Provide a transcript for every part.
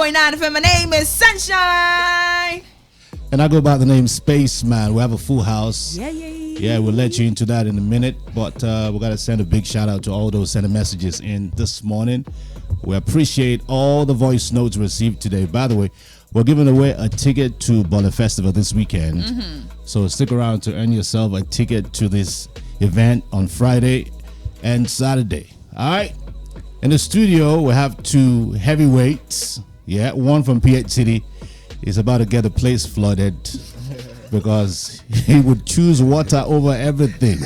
101.9 FM. My name is Sunshine. And I go by the name Spaceman. We have a full house. Yeah. We'll let you into that in a minute. But we got to send a big shout out to all those sending messages in this morning. We appreciate all the voice notes received today. By the way, we're giving away a ticket to Bola Festival this weekend. So stick around to earn yourself a ticket to this event on Friday and Saturday. All right. In the studio, we have two heavyweights. Yeah, one from PH City. He's about to get the place flooded because he would choose water over everything.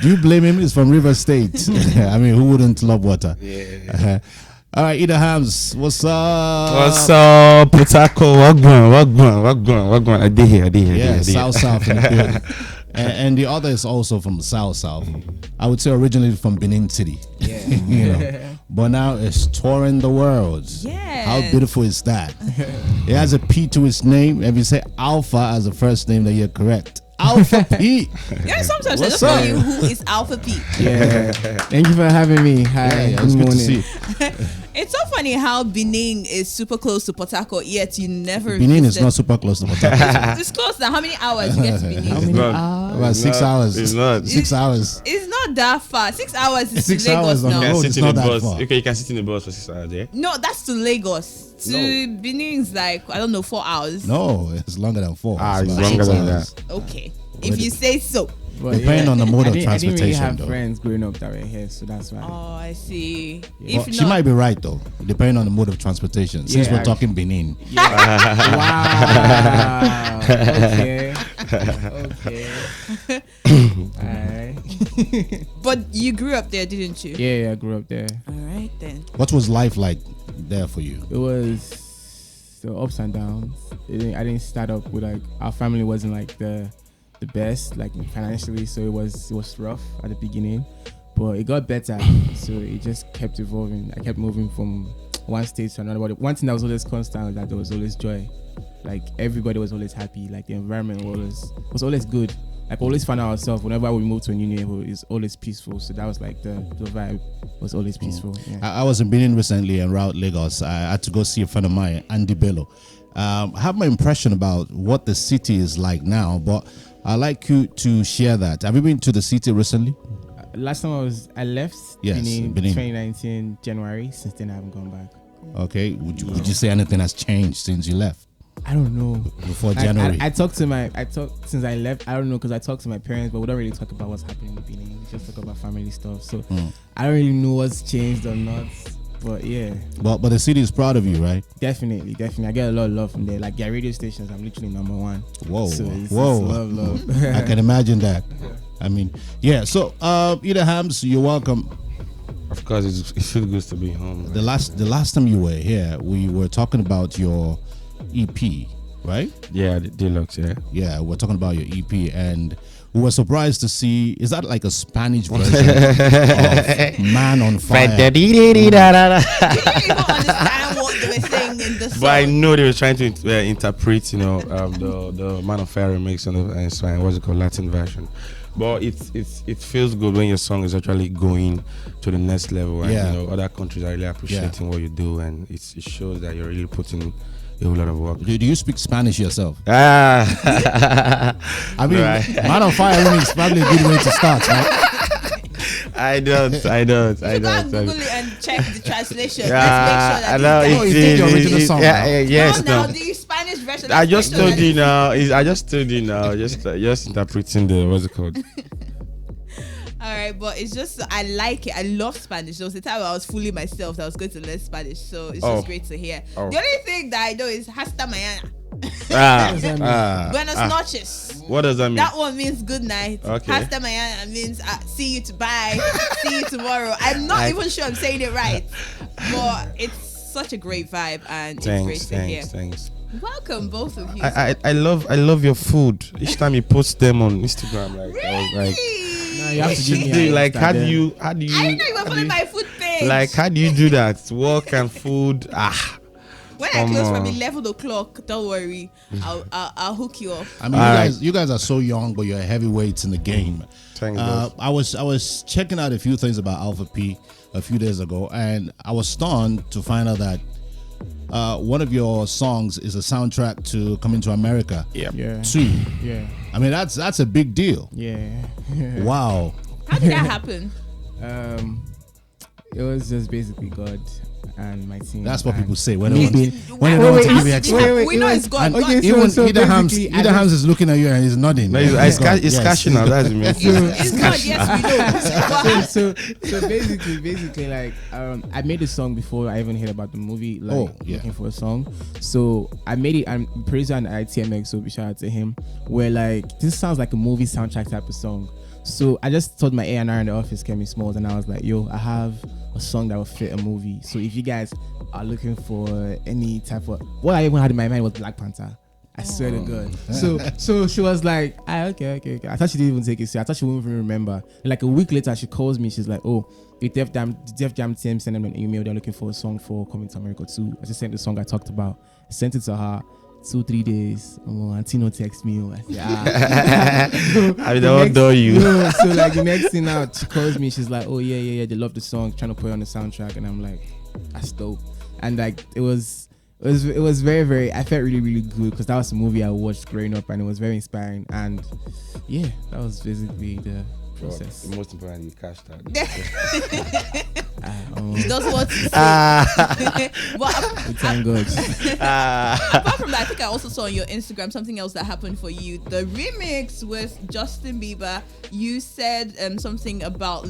Do you blame him? He's from River State. I mean, who wouldn't love water? Yeah. All right, Idahams, what's up? What's up, Port-Harcourt? Wagwan. I did here. Yeah, South in the building. And the other is also from the South. I would say originally from Benin City. Yeah. But now it's touring the world. Yeah. How beautiful is that? It has a P to its name. If you say Alpha as the first name, then you're correct. Alpha P. Yeah, sometimes I What's just up? tell you who is Alpha P. Yeah. Thank you for having me. Hi. Yeah, Good it's good to morning. see you. It's so funny how Benin is super close to Port-Harcourt, yet you never Benin is visited. not super close to Port-Harcourt. It's close now. How many hours you get to Benin? How many not. hours? About 6 hours. It's not. 6 hours. It's not that far. 6 hours is 6 to Lagos hours on now. the You road. can it's sit in not the that bus. far. Okay, you can sit in the bus for 6 hours, yeah? No, that's to Lagos. To Benin is like, I don't know, 4 hours. No, it's longer than 4. It's about longer 6 than hours. Okay. If you say so. But Depending on the mode of I didn't really transportation, have though. friends growing up that were here, so that's why. Oh, I see. Yeah. If Well, she not, might be right though, depending on the mode of transportation. Since Yeah, we're talking Benin, Wow. Okay. Alright. but you grew up there, didn't you? Yeah, I grew up there. All right then. what was life like there for you? It was the ups and downs. I didn't start up with like our family wasn't like the best like financially, so it was rough at the beginning, but it got better. So it just kept evolving. I kept moving from one stage to another. But one thing that was always constant was that there was always joy. Like everybody was always happy. Like the environment was always good. Like we always found ourselves whenever we moved to a new neighborhood, it's always peaceful. So that was like the vibe was always peaceful. Yeah. I was in Benin recently en route Lagos. I had to go see a friend of mine, Andy Bello. I have my impression about what the city is like now, but I'd like you to share that. Have you been to the city recently? Last time I left Yes, Benin Benin. 2019 January. Since then I haven't gone back. Okay. Would you say anything has changed since you left? I don't know. Before January? I talked since I left. I don't know because I talked to my parents, but we don't really talk about what's happening in Benin. We just talk about family stuff. So I don't really know what's changed or not. But yeah, But the city is proud of you, right? definitely. I get a lot of love from there. Like their radio stations, I'm literally number one. Whoa. So it's Whoa. love. I can imagine that. I mean, yeah. So, Idahams, you're welcome. Of course, it feels good to be home. The last time you were here, we were talking about your EP, right? Yeah, the deluxe, yeah. Yeah, we're talking about your EP, and we were surprised to see. Is that like a Spanish version of "Man on Fire"? You didn't even understand what they were saying in the song. But I know they were trying to interpret, the Man of Fire remix and so what's it called, Latin version. But it feels good when your song is actually going to the next level, and Yeah. other countries are really appreciating what you do, and it shows that you're really putting a whole lot of work. Do you speak Spanish yourself? Ah, I mean, Right. "Man on Fire" remix is probably a good way to start, right? I don't. You can't Google it and check the translation. Let's make sure that Oh, you think the original song now? Yes, now no. the Spanish version. I let's just make sure told that you now. I just told you now. Just interpreting the what's it called. All right, but it's just I like it. I love Spanish. There was a time where I was fooling myself that I was going to learn Spanish, so it's just great to hear. Oh. The only thing that I know is hasta mañana. Buenos noches. What does that mean? That one means good night. Okay. Hasta mañana means see you bye. See you tomorrow. I'm not even sure I'm saying it right, but it's such a great vibe and it's great to hear. Thanks. Welcome, both of you. I love your food. Each time you post them on Instagram, like I was like, Now you have to give me an like Insta how do then. you I didn't know you were following my food page. like how do you do that? Work and food. When I close from 11 o'clock, don't worry, I'll hook you up. I mean, you guys are so young, but you're heavyweights in the game. Thank God. I was checking out a few things about Alpha P a few days ago, and I was stunned to find out that one of your songs is a soundtrack to Coming to America. Yeah. 2. Yeah. I mean, that's a big deal. Yeah. Wow. How did that happen? It was just basically God and my team. That's what and people say when me they want being- when they want to give you Wait, extra. we know it's God. Okay, God. Even so Idahams basically, I Idahams is looking at you and he's nodding. No, it's Yes. cashing out. That's me. It's God, yes, we know. so basically like I made a song before I even heard about the movie, like looking for a song. So I made it, and producer and ITMX, so shout out to him, where like this sounds like a movie soundtrack type of song. So I just told my A&R in the office, Kemi Smalls, and I was like, yo, I have a song that will fit a movie. So if you guys are looking for any type of, what I even had in my mind was Black Panther. I swear to God. So she was like, okay. I thought she didn't even take it serious. I thought she wouldn't even remember. And like a week later, she calls me. She's like, oh, the Def Jam team sent them an email. They're looking for a song for Coming to America 2. I just sent the song I talked about. I sent it to her. 2-3 days. Antino text me. I said, I don't know you. No, so like the next thing out, she calls me. She's like, oh yeah, they love the song. Trying to put it on the soundtrack, and I'm like, that's dope. And like it was very, very. I felt really, really good because that was a movie I watched growing up, and it was very inspiring. And yeah, that was basically the process. The most important, you cashed out. He doesn't want to say. But Thank God. apart from that, I think I also saw on your Instagram something else that happened for you. The remix with Justin Bieber. You said something about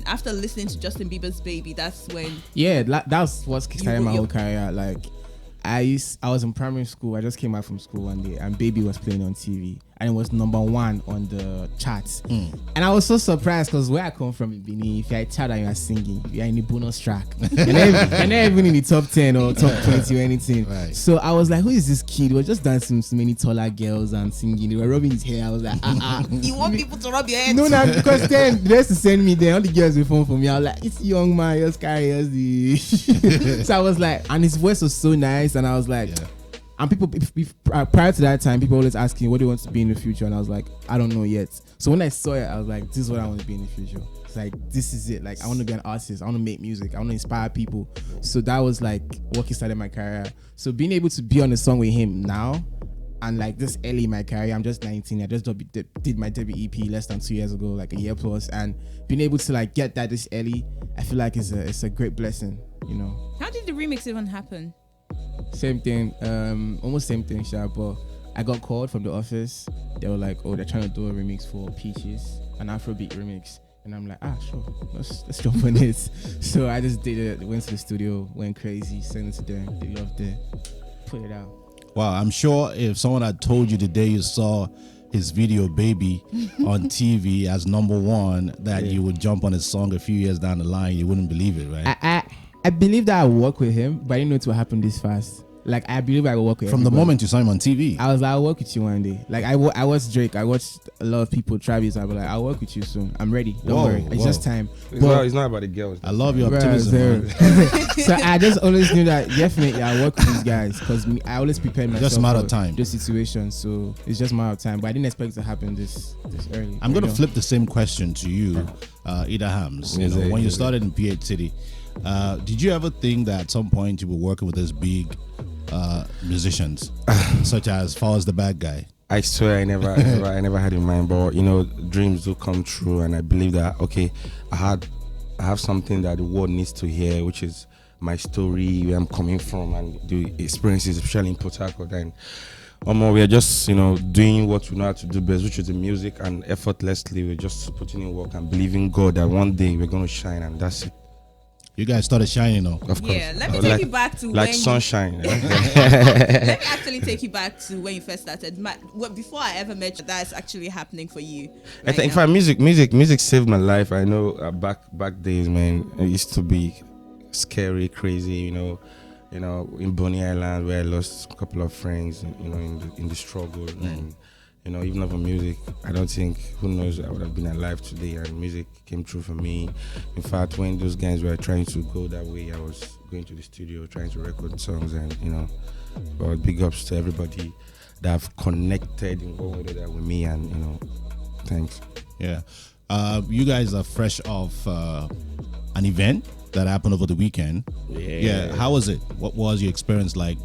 after listening to Justin Bieber's Baby. That's when. Yeah, that's what's kickstarted my whole career. Like I was in primary school. I just came out from school one day, and Baby was playing on TV, and it was #1 on the charts. And I was so surprised because where I come from in Benin, if you're a child and you are singing, you're in the bonus track. You're not even in the top 10 or top 20 or anything. Right. So So I was like, who is this kid? He was just dancing with so many taller girls and singing. They were rubbing his hair. I was like, You want people to rub your head? No, because then they used to send me there. All the girls will phone for me. I was like, it's young man, just carry us the. So I was like, and his voice was so nice, and I was like, and people prior to that time, people always asking, what do you want to be in the future? And I was like, I don't know yet. So when I saw it, I was like, this is what I want to be in the future. It's like, this is it. Like, I want to be an artist. I want to make music. I want to inspire people. So that was like what started my career. So being able to be on a song with him now, and like this early in my career, I'm just 19. I just did my debut EP less than 2 years ago, like a year plus, and being able to like get that this early, I feel like it's a great blessing, you know. How did the remix even happen? Same thing, almost same thing, Sha, but I got called from the office. They were like, oh, they're trying to do a remix for Peaches, an Afrobeat remix. And I'm like, sure, let's jump on it. So I just did it, went to the studio, went crazy, sent it to them. They loved it, put it out. wow, I'm sure if someone had told you the day you saw his video Baby on TV as #1 that you would jump on his song a few years down the line, you wouldn't believe it, right? I believe that I would work with him, but I didn't know it would happen this fast. Like, I believe I would work with him. From the moment you saw him on TV. I was like, I'll work with you one day. Like, I watched Drake. I watched a lot of people, Travis. I was like, I'll work with you soon. I'm ready. Don't worry. It's just time. It's not about the girls. I love your optimism. So I just always knew that definitely I'll work with these guys because I always prepared myself Just a matter for of time. this situation. So it's just a matter of time. But I didn't expect it to happen this early. I'm going to flip the same question to you, Idahams. You know, when you started in PH City, did you ever think that at some point you were working with these big musicians, such as Falls the Bad Guy? I swear I never had in mind, but you know, dreams do come true, and I believe that I have something that the world needs to hear, which is my story, where I'm coming from, and the experiences, especially in Port-Harcourt. And we are just doing what we know how to do best, which is the music, and effortlessly we're just putting in work and believing God that one day we're gonna shine, and that's it. You guys started shining, though. Of course. Yeah, let me take you back to like when sunshine. Let me actually take you back to when you first started. Before I ever met you, that's actually happening for you. I think, in fact, music saved my life. I know back days, man, it used to be scary, crazy. In Bonny Island, where I lost a couple of friends. In the struggle, and even over music, I don't think, who knows, I would have been alive today, and music came true for me. In fact, when those guys were trying to go that way, I was going to the studio trying to record songs, and but big ups to everybody that have connected in one way or the other with me, and thanks. Yeah. You guys are fresh off an event that happened over the weekend. Yeah. How was it? What was your experience like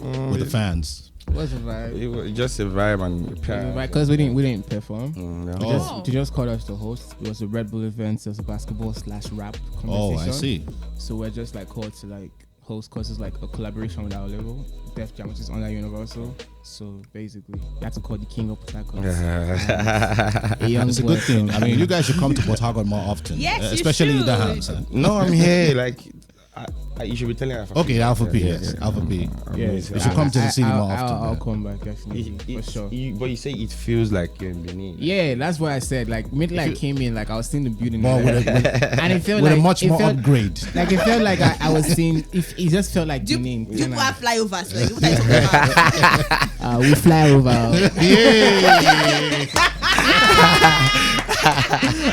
with the fans? It was a vibe. It was just a vibe and Because we didn't perform. no. They just called us to host. It was a Red Bull event. It was a basketball/rap competition. Oh, I see. So we're just like called to like host because it's like a collaboration with our label, Def Jam, which is under Universal. So basically, you have to call the king of Port-Harcourt. It's a good thing. I mean, you guys should come to Port-Harcourt more often. Yes, you especially should. Idahams. No, I'm here. Like, you should be telling Alpha P. Okay, Alpha P, yes. Alpha P. Yeah, You should come to the city more often. I'll come back definitely for sure. But you say it feels like you're in Benin. Yeah, that's what I said. Like, immediately I came in, like I was seeing the building, More with and it felt with like a much it more felt, upgrade. Like it felt like I was seeing. It just felt like Do Benin. you have flyovers? Like, what are you talking about? We fly over. Yeah.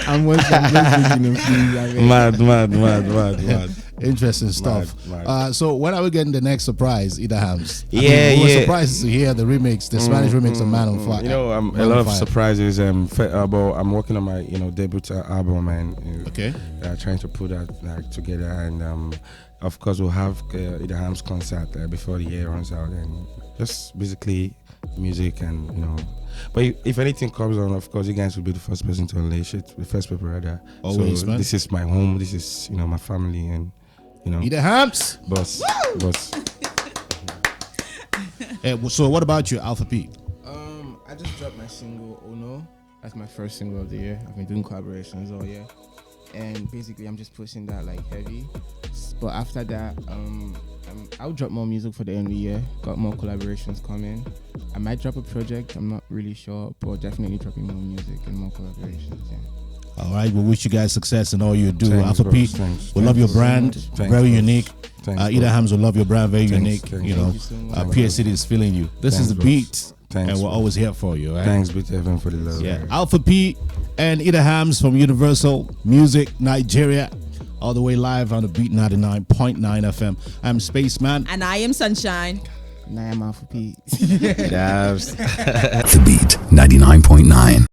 I'm just thinking of you. Mad. Interesting stuff. Mad. So when are we getting the next surprise, Idahams? Yeah, we were yeah. surprised to hear the remix, the Spanish remix of Man on Fire. You know, a Man lot on of Fire. surprises. But I'm working on my debut album and Okay. trying to put that like together and of course we'll have Idahams concert before the year runs out and just basically music and But if anything comes on, of course, you guys will be the first person to unleash it, the first people rather. Always, so man. This is my home. This is my family and Idahams. boss. So what about you, Alpha P? I just dropped my single "Oh No." That's my first single of the year. I've been doing collaborations all year, and basically I'm just pushing that like heavy. But after that, I'll drop more music for the end of the year. Got more collaborations coming. I might drop a project. I'm not really sure, but definitely dropping more music and more collaborations. Yeah. All right, we wish you guys success in all you do. Thanks, Alpha bros. P, Thanks. we love your Thanks. brand, Thanks, very bros. unique. Thanks, bros. Idahams will love your brand, very Thanks, unique. thanks. Thank you so much. PS City is feeling you. This is Thanks, the bros. beat, Thanks, and we're bros. always here for you. Right? Thanks be to heaven for the love. Yeah, Alpha P and Idahams from Universal Music Nigeria, all the way live on the Beat 99.9 FM. I'm Spaceman. And I am Sunshine. And I am Alpha P. Yes. The Beat 99.9.